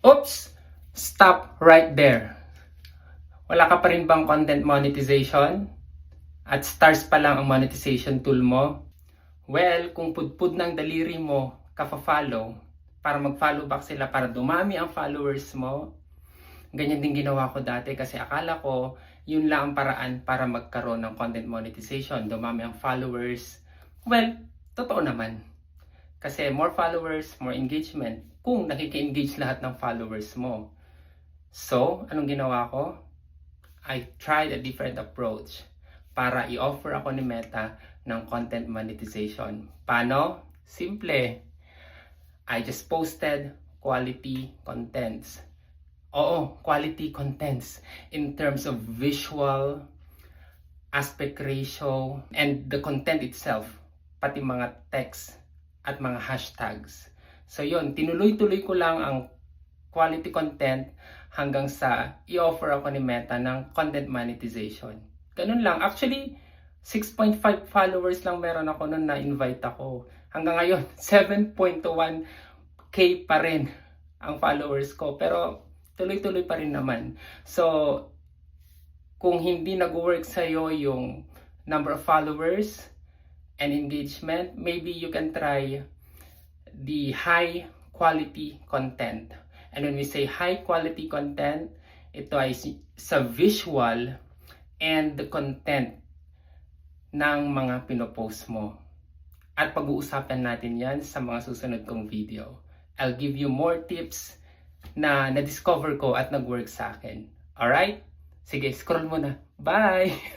Oops! Stop right there. Wala ka pa rin bang content monetization? At stars pa lang ang monetization tool mo? Well, kung pudpud ng daliri mo, kafa-follow, para mag-follow back sila para dumami ang followers mo, ganyan din ginawa ko dati kasi akala ko yun lang ang paraan para magkaroon ng content monetization, dumami ang followers. Well, totoo naman. Kasi more followers, more engagement kung nakiki-engage lahat ng followers mo. So, anong ginawa ko? I tried a different approach para i-offer ako ni Meta ng content monetization. Paano? Simple. I just posted quality contents. Oo, quality contents in terms of visual, aspect ratio, and the content itself, pati mga text at mga hashtags. So yun, tinuloy-tuloy ko lang ang quality content hanggang sa i-offer ako ni Meta ng content monetization. Ganun lang. Actually, 6.5 followers lang meron ako noon na-invite ako. Hanggang ngayon, 7.1k pa rin ang followers ko. Pero tuloy-tuloy pa rin naman. So, kung hindi nag-work sa'yo yung number of followers and engagement, maybe you can try the high quality content. And when we say high quality content, ito ay sa visual and the content ng mga pinopost mo. At pag-uusapan natin yan sa mga susunod kong video. I'll give you more tips na na-discover ko at nag-work sa akin. Alright? Sige, scroll mo na. Bye!